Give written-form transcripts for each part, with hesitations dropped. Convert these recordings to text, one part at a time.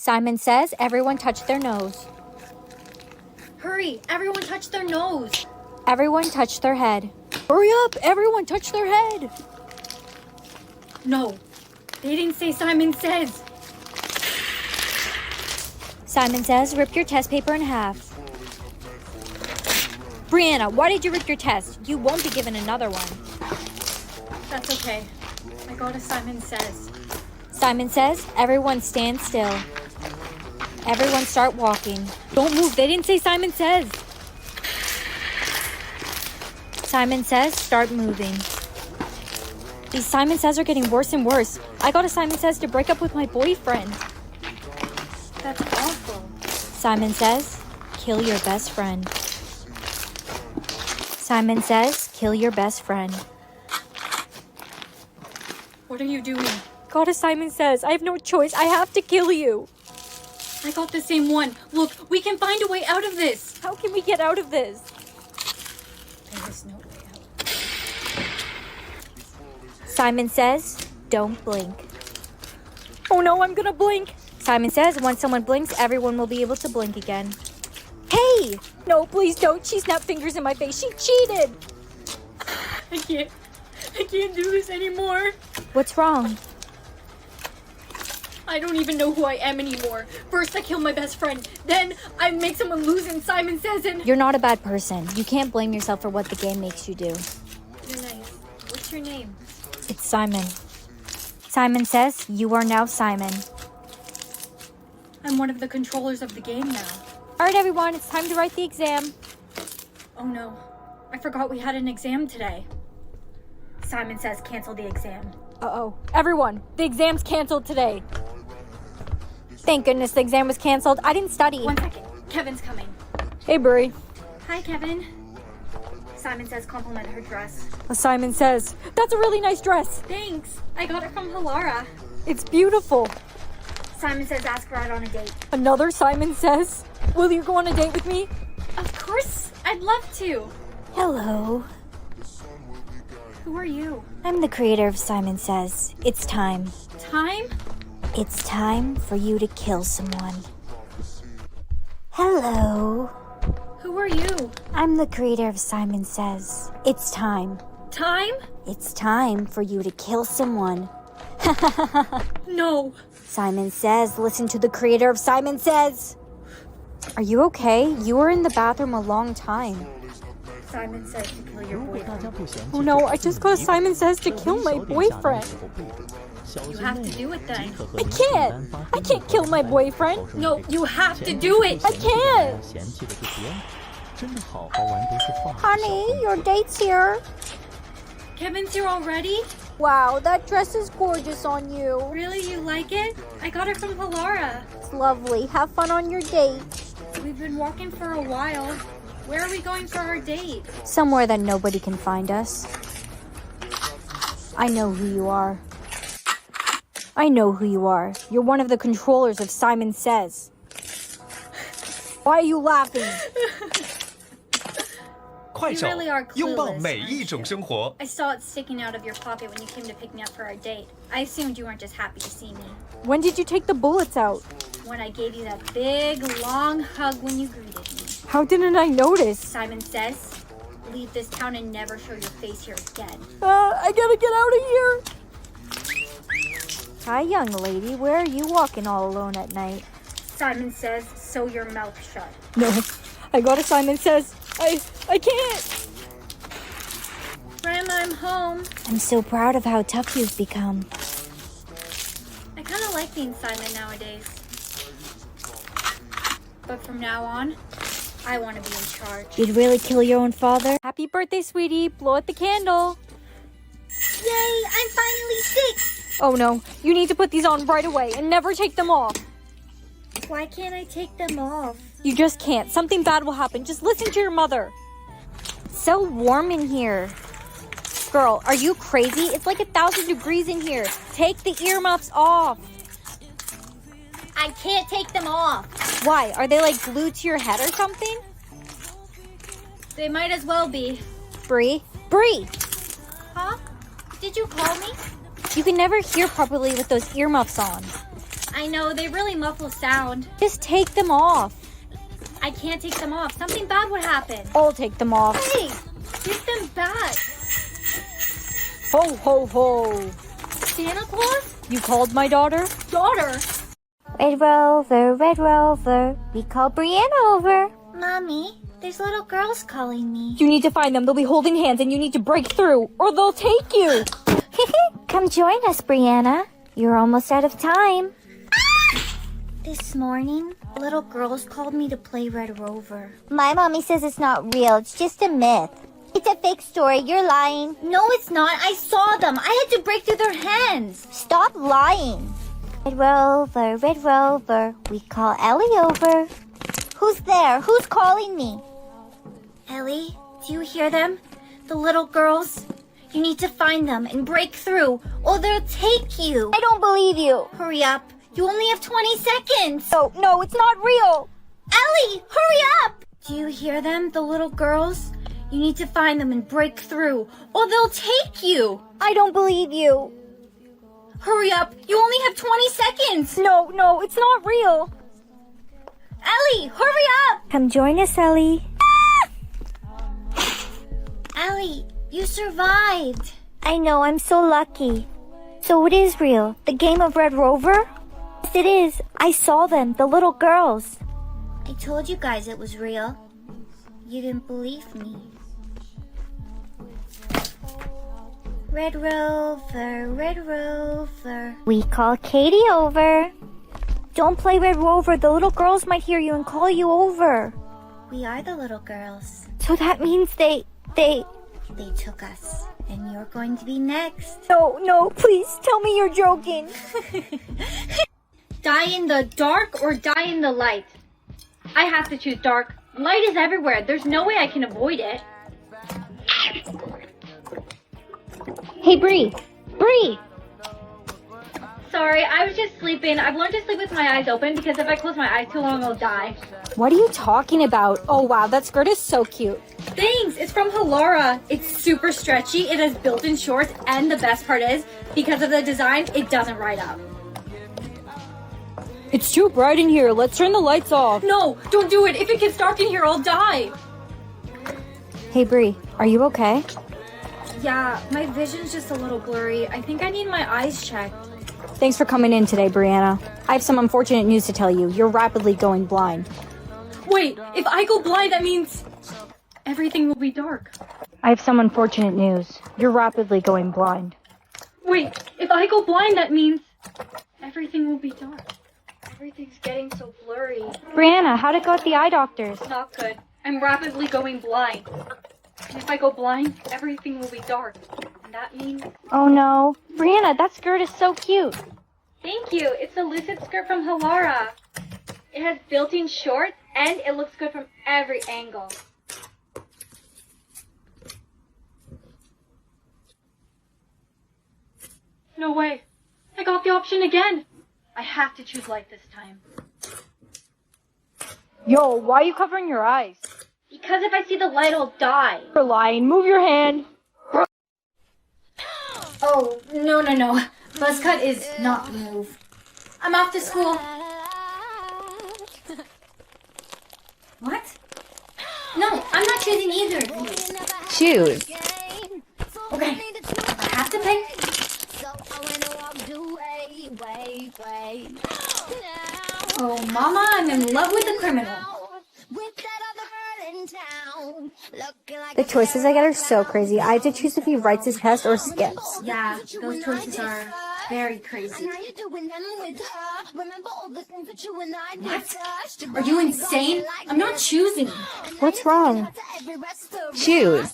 Simon says everyone touch their nose. Hurry, everyone touch their nose. Everyone touch their head. Hurry up, everyone touch their head. No, they didn't say Simon says. Simon says rip your test paper in half. Brianna, why did you rip your test? You won't be given another one. That's okay. I go to Simon says. Simon says everyone stand still. Everyone start walking. Don't move, they didn't say Simon says. Simon says start moving. These Simon says are getting worse and worse. I got a Simon says to break up with my boyfriend. That's awful. Simon says kill your best friend. Simon says kill your best friend. What are you doing? Got a Simon says I have no choice. I have to kill you. I got the same one. Look, we can find a way out of this. How can we get out of this? There is no way out. Simon says, don't blink. Oh no, I'm gonna blink. Simon says, once someone blinks, everyone will be able to blink again. Hey! No, please don't. She snapped fingers in my face. She cheated. I can't do this anymore. What's wrong? I don't even know who I am anymore. First I kill my best friend, then I make someone lose and Simon says and... You're not a bad person. You can't blame yourself for what the game makes you do. You're nice. What's your name? It's Simon. Simon says, you are now Simon. I'm one of the controllers of the game now. All right, everyone, it's time to write the exam. Oh no, I forgot we had an exam today. Simon says cancel the exam. Uh-oh. Everyone, the exam's canceled today. Thank goodness the exam was canceled. I didn't study. 1 second. Kevin's coming. Hey, Brie. Hi, Kevin. Simon says compliment her dress. Simon says, that's a really nice dress. Thanks. I got it from Hilara. It's beautiful. Simon says ask her out on a date. Another Simon says, will you go on a date with me? Of course. I'd love to. Hello. Who are you? I'm the creator of Simon Says. It's time. Time? It's time for you to kill someone. Hello. Who are you? I'm the creator of Simon Says. It's time. Time? It's time for you to kill someone. No. Simon Says, listen to the creator of Simon Says. Are you okay? You were in the bathroom a long time. Simon says to kill your boyfriend. Oh no, I just got Simon Says to kill my boyfriend. You have to do it then. I can't. I can't kill my boyfriend. No, you have to do it. I can't. Honey, your date's here. Kevin's here already? Wow, that dress is gorgeous on you. Really, you like it? I got it from Hilara. It's lovely. Have fun on your date. We've been walking for a while. Where are we going for our date? Somewhere that nobody can find us. I know who you are. I know who you are. You're one of the controllers of Simon Says. Why are you laughing? You really are 拥抱 clueless. 每一种生活。 I saw it sticking out of your pocket when you came to pick me up for our date. I assumed you weren't just happy to see me. When did you take the bullets out? When I gave you that big, long hug when you greeted me. How didn't I notice? Simon says, leave this town and never show your face here again. I gotta get out of here. Hi, young lady. Where are you walking all alone at night? Simon says, sew your mouth shut. No, I got a Simon Says. I can't. Grandma, I'm home. I'm so proud of how tough you've become. I kind of like being Simon nowadays. But from now on, I want to be in charge. You'd really kill your own father? Happy birthday, sweetie. Blow out the candle. Yay, I'm finally 6. Oh no, you need to put these on right away and never take them off. Why can't I take them off? You just can't. Something bad will happen. Just listen to your mother. It's so warm in here. Girl, are you crazy? It's like 1,000 degrees in here. Take the earmuffs off. I can't take them off. Why? Are they like glued to your head or something? They might as well be. Bree? Bree! Huh? Did you call me? You can never hear properly with those earmuffs on. I know, they really muffle sound. Just take them off. I can't take them off. Something bad would happen. I'll take them off. Hey, give them back. Ho, ho, ho. Santa Claus? You called my daughter? Daughter? Red Rover, we call Brianna over. Mommy, there's little girls calling me. You need to find them. They'll be holding hands and you need to break through or they'll take you. Come join us, Brianna. You're almost out of time. This morning, little girls called me to play Red Rover. My mommy says it's not real. It's just a myth. It's a fake story. You're lying. No, it's not. I saw them. I had to break through their hands. Stop lying. Red Rover, we call Ellie over. Who's there? Who's calling me? Ellie, do you hear them? The little girls? You need to find them and break through, or they'll take you. I don't believe you. Hurry up. You only have 20 seconds. No, it's not real. Ellie, hurry up! Do you hear them, the little girls? You need to find them and break through, or they'll take you. I don't believe you. Hurry up. You only have 20 seconds. No, it's not real. Ellie, hurry up! Come join us, Ellie. Ellie, you survived. I know, I'm so lucky. So it is real. The game of Red Rover? Yes, it is. I saw them, the little girls. I told you guys it was real. You didn't believe me. Red Rover. We call Katie over. Don't play Red Rover. The little girls might hear you and call you over. We are the little girls. So that means they... They took us, and you're going to be next. No, please tell me you're joking. Die in the dark or die in the light? I have to choose dark. Light is everywhere. There's no way I can avoid it. Hey, Bree. Sorry, I was just sleeping. I've learned to sleep with my eyes open because if I close my eyes too long, I'll die. What are you talking about? Oh, wow, that skirt is so cute. Thanks, it's from Halara. It's super stretchy, it has built-in shorts, and the best part is, because of the design, it doesn't ride up. It's too bright in here. Let's turn the lights off. No, don't do it. If it gets dark in here, I'll die. Hey, Bree, are you okay? Yeah, my vision's just a little blurry. I think I need my eyes checked. Thanks for coming in today, Brianna. I have some unfortunate news to tell you. You're rapidly going blind. Wait, if I go blind, that means everything will be dark. I have some unfortunate news. You're rapidly going blind. Wait, if I go blind, that means everything will be dark. Everything's getting so blurry. Brianna, how'd it go at the eye doctor's? Not good. I'm rapidly going blind. And if I go blind, everything will be dark. And that means... Oh no. Brianna, that skirt is so cute. Thank you. It's a lucid skirt from Halara. It has built-in shorts and it looks good from every angle. No way. I got the option again. I have to choose light this time. Yo, why are you covering your eyes? Because if I see the light, I'll die. You're lying. Move your hand. Oh, no. Buzz cut is not the move. I'm off to school. What? No, I'm not choosing either of these. Choose. Okay, I have to pick. Oh, Mama, I'm in love with the criminal. The choices I get are so crazy. I have to choose if he writes his test or skips. Yeah, those choices are very crazy. What? Are you insane? I'm not choosing. What's wrong? Choose.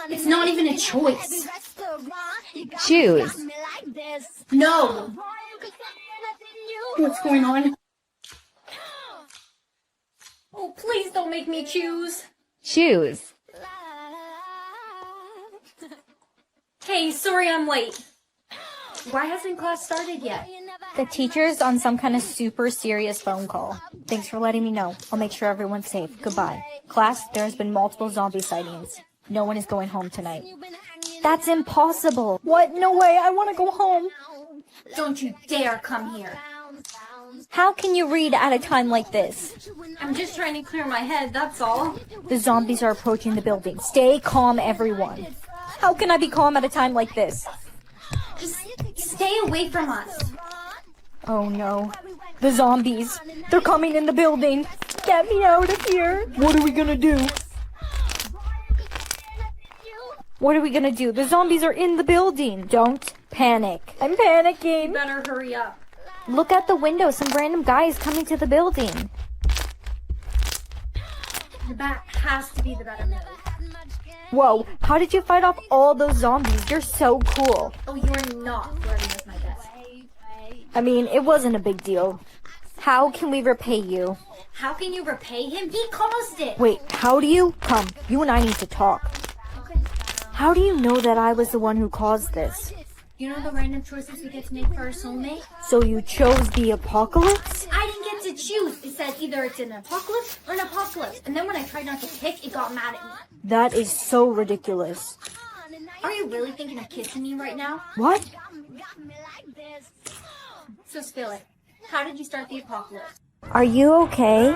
It's not even a choice. Choose. No. What's going on? Oh, please don't make me choose. Choose. Hey, sorry I'm late. Why hasn't class started yet? The teacher's on some kind of super serious phone call. Thanks for letting me know. I'll make sure everyone's safe. Goodbye. Class, there has been multiple zombie sightings. No one is going home tonight. That's impossible. What? No way. I want to go home. Don't you dare come here. How can you read at a time like this? I'm just trying to clear my head, that's all. The zombies are approaching the building. Stay calm, everyone. How can I be calm at a time like this? Just stay away from us. Oh no. The zombies. They're coming in the building. Get me out of here. What are we gonna do? What are we gonna do? The zombies are in the building. Don't panic. I'm panicking. Better hurry up. Look at the window. Some random guy is coming to the building. The bat has to be the better move. Whoa, how did you fight off all those zombies? You're so cool. Oh, you're not flirting with my best. I mean, it wasn't a big deal. How can we repay you? How can you repay him? He caused it. Wait, how do you? Come, you and I need to talk. How do you know that I was the one who caused this? You know the random choices we get to make for our soulmate? So you chose the apocalypse? I didn't get to choose. It said either it's an apocalypse or an apocalypse. And then when I tried not to pick, it got mad at me. That is so ridiculous. Are you really thinking of kissing me right now? What? So spill it. How did you start the apocalypse? Are you okay?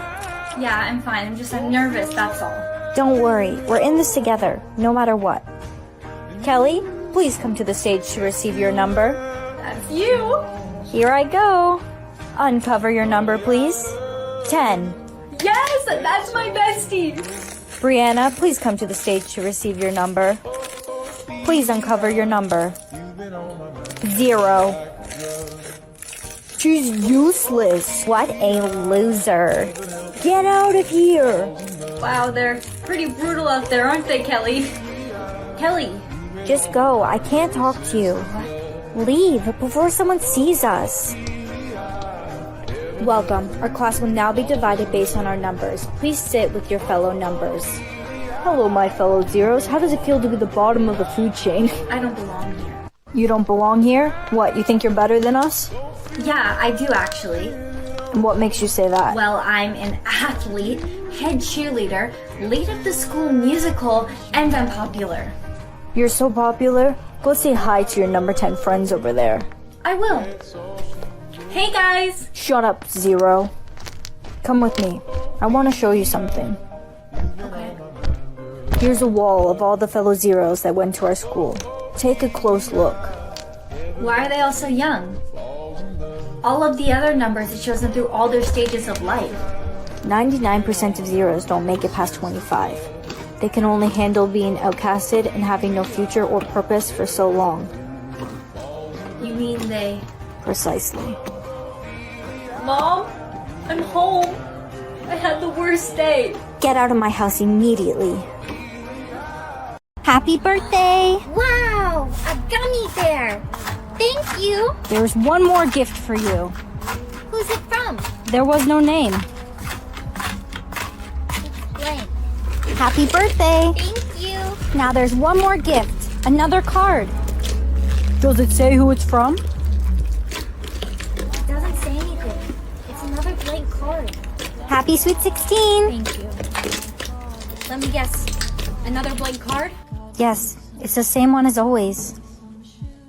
Yeah, I'm fine. I'm nervous, that's all. Don't worry. We're in this together, no matter what. Kelly, please come to the stage to receive your number. That's you. Here I go. Uncover your number, please. 10. Yes, that's my bestie. Brianna, please come to the stage to receive your number. Please uncover your number. 0. She's useless. What a loser. Get out of here. Wow, they're pretty brutal out there, aren't they, Kelly? Kelly. Just go. I can't talk to you. Leave before someone sees us. Welcome. Our class will now be divided based on our numbers. Please sit with your fellow numbers. Hello, my fellow zeros. How does it feel to be the bottom of the food chain? I don't belong here. You don't belong here? What, you think you're better than us? Yeah, I do actually. And what makes you say that? Well, I'm an athlete, head cheerleader, lead of the school musical, and I'm popular. You're so popular. Go say hi to your number 10 friends over there. I will. Hey guys! Shut up, Zero. Come with me. I want to show you something. Okay. Here's a wall of all the fellow Zeros that went to our school. Take a close look. Why are they all so young? All of the other numbers, it shows them through all their stages of life. 99% of Zeros don't make it past 25. They can only handle being outcasted and having no future or purpose for so long. You mean they... Precisely. Mom, I'm home. I had the worst day. Get out of my house immediately. Happy birthday! Wow, a gummy bear. Thank you. There's one more gift for you. Who's it from? There was no name. Blank. Happy birthday! Thank you. Now there's one more gift. Another card. Does it say who it's from? It doesn't say anything. It's another blank card. Happy Sweet 16! Thank you. Let me guess. Another blank card? Yes, it's the same one as always.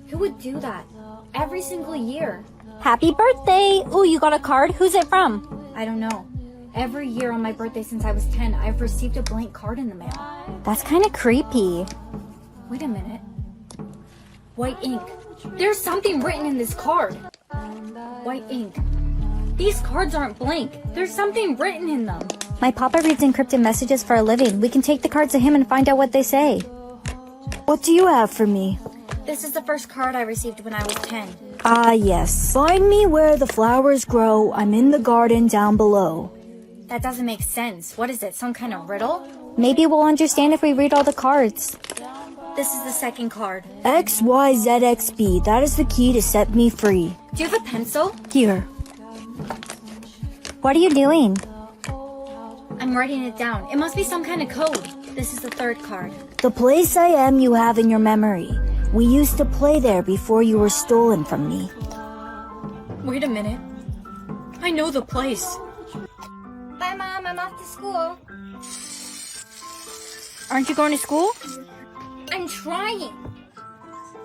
Who would do that? Every single year. Happy birthday! Ooh, you got a card? Who's it from? I don't know. Every year on my birthday since I was 10, I've received a blank card in the mail. That's kind of creepy. Wait a minute. White ink. There's something written in this card. White ink. These cards aren't blank. There's something written in them. My papa reads encrypted messages for a living. We can take the cards to him and find out what they say. What do you have for me? This is the first card I received when I was 10. Ah, yes. Find me where the flowers grow. I'm in the garden down below. That doesn't make sense. What is it? Some kind of riddle? Maybe we'll understand if we read all the cards. This is the second card. XYZXB. That is the key to set me free. Do you have a pencil? Here. What are you doing? I'm writing it down. It must be some kind of code. This is the third card. The place I am you have in your memory. We used to play there before you were stolen from me. Wait a minute. I know the place. Bye, Mom. I'm off to school. Aren't you going to school? I'm trying.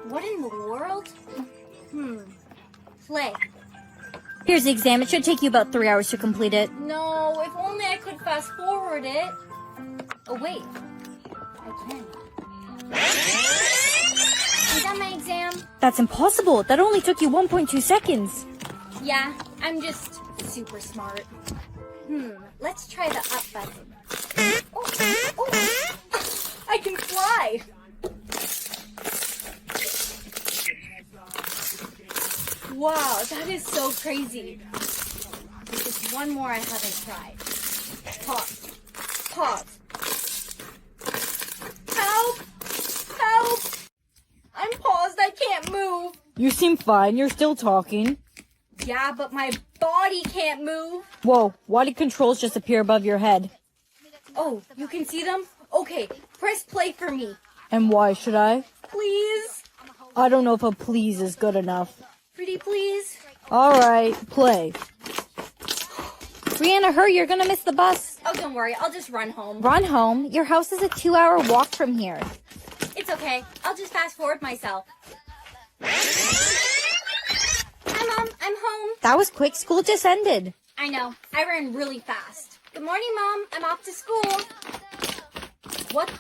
What in the world? Play. Here's the exam. It should take you about 3 hours to complete it. No, if only I could fast forward it. Oh, wait. I can. Is that my exam? That's impossible. That only took you 1.2 seconds. Yeah, I'm just super smart. Let's try the up button. Oh, I can fly. Wow, that is so crazy. There's just one more I haven't tried. Pause. Pause. Help! Help! I'm paused. I can't move. You seem fine. You're still talking. Yeah, but my body can't move. Whoa, why did controls just appear above your head? Oh, you can see them? Okay, press play for me. And why should I? Please? I don't know if a please is good enough. Pretty please? Alright, play. Brianna, hurry, you're gonna miss the bus. Oh, don't worry. I'll just run home. Run home? Your house is a 2-hour walk from here. It's okay. I'll just fast forward myself. Hi, Mom. I'm home. That was quick. School just ended. I know. I ran really fast. Good morning, Mom. I'm off to school. What